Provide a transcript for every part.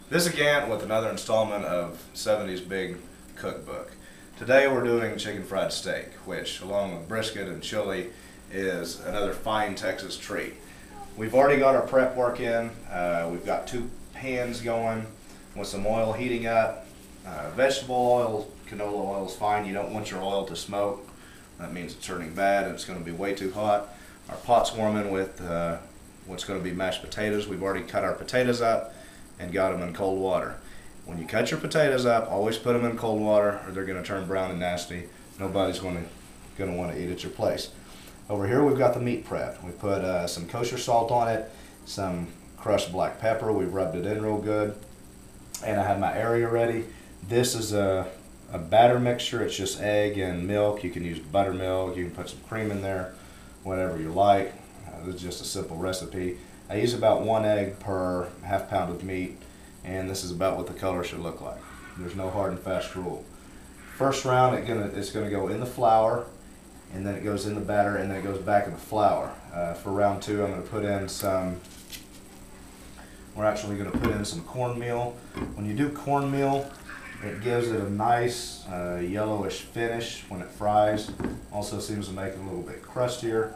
This again with another installment of 70s Big Cookbook. Today we're doing chicken fried steak, which along with brisket and chili is another fine Texas treat. We've already got our prep work in. We've got 2 pans going with some oil heating up. Vegetable oil, canola oil is fine. You don't want your oil to smoke. That means it's turning bad and it's going to be way too hot. Our pot's warming with what's going to be mashed potatoes. We've already cut our potatoes up and got them in cold water. When you cut your potatoes up, always put them in cold water or they're going to turn brown and nasty. Nobody's going to want to eat at your place. Over here we've got the meat prepped. We put some kosher salt on it, some crushed black pepper. We've rubbed it in real good. And I have my area ready. This is a batter mixture. It's just egg and milk. You can use buttermilk. You can put some cream in there, whatever you like. This is just a simple recipe. I use about 1 egg per half pound of meat, and this is about what the color should look like. There's no hard and fast rule. First round, it's gonna go in the flour, and then it goes in the batter, and then it goes back in the flour. For round 2, I'm gonna put in some. We're actually gonna put in some cornmeal. When you do cornmeal, it gives it a nice yellowish finish when it fries. Also seems to make it a little bit crustier.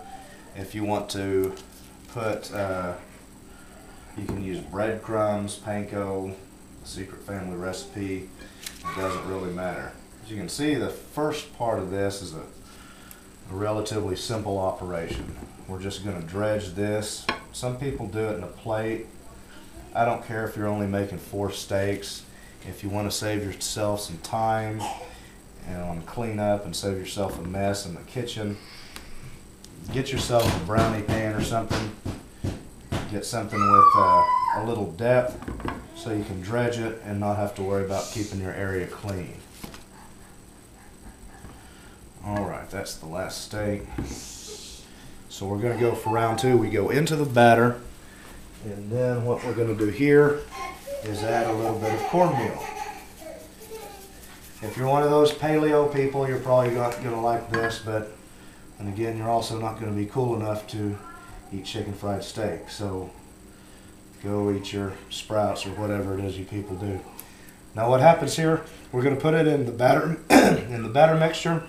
If you want to put, you can use breadcrumbs, panko, secret family recipe. It doesn't really matter. As you can see, the first part of this is a relatively simple operation. We're just going to dredge this. Some people do it in a plate. I don't care if you're only making 4 steaks. If you want to save yourself some time and clean up and save yourself a mess in the kitchen, get yourself a brownie pan or something. Get something with a little depth so you can dredge it and not have to worry about keeping your area clean. Alright, that's the last steak. So we're going to go for round 2. We go into the batter, and then what we're going to do here is add a little bit of cornmeal. If you're one of those paleo people, you're probably not going to like this, but and again, you're also not going to be cool enough to eat chicken fried steak. So go eat your sprouts or whatever it is you people do. Now what happens here, we're going to put it in the batter in the batter mixture,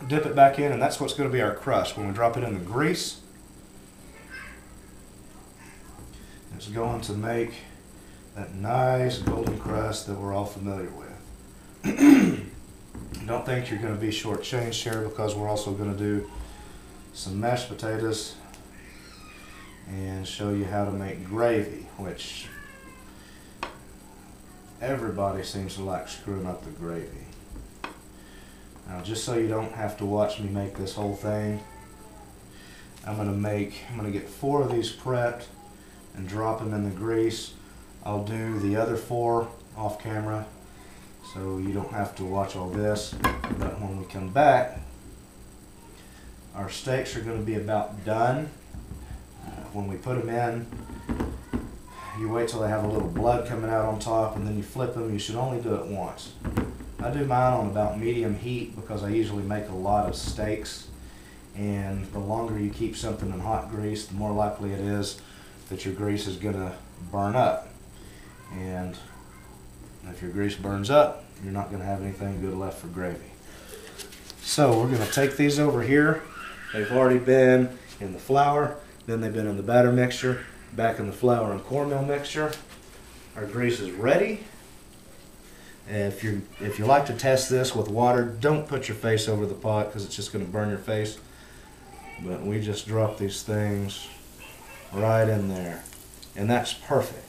dip it back in, and that's what's going to be our crust. When we drop it in the grease, it's going to make that nice golden crust that we're all familiar with. Don't think you're going to be shortchanged here, because we're also going to do some mashed potatoes and show you how to make gravy, which everybody seems to like screwing up the gravy. Now, just so you don't have to watch me make this whole thing, I'm going to get 4 of these prepped and drop them in the grease. I'll do the other 4 off camera, so you don't have to watch all this. But when we come back, our steaks are going to be about done. When we put them in, you wait till they have a little blood coming out on top, and then you flip them. You should only do it once. I do mine on about medium heat because I usually make a lot of steaks, and the longer you keep something in hot grease, the more likely it is that your grease is going to burn up. And if your grease burns up, you're not going to have anything good left for gravy. So we're going to take these over here. They've already been in the flour, then they've been in the batter mixture, back in the flour and cornmeal mixture. Our grease is ready. If you like to test this with water, don't put your face over the pot because it's just going to burn your face. But we just drop these things right in there, and that's perfect.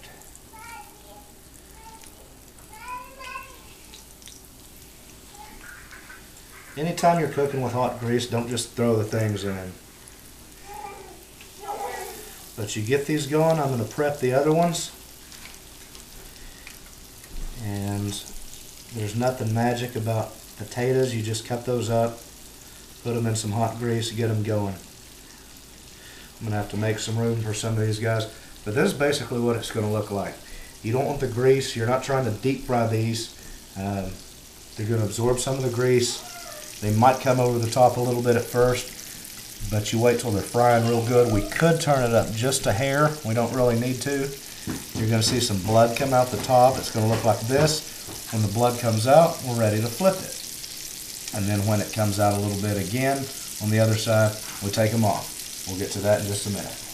Anytime you're cooking with hot grease, don't just throw the things in. But you get these going. I'm going to prep the other ones. And there's nothing magic about potatoes. You just cut those up, put them in some hot grease, get them going. I'm going to have to make some room for some of these guys. But this is basically what it's going to look like. You don't want the grease. You're not trying to deep fry these. They're going to absorb some of the grease. They might come over the top a little bit at first, but you wait till they're frying real good. We could turn it up just a hair. We don't really need to. You're going to see some blood come out the top. It's going to look like this. When the blood comes out, we're ready to flip it. And then when it comes out a little bit again on the other side, we take them off. We'll get to that in just a minute.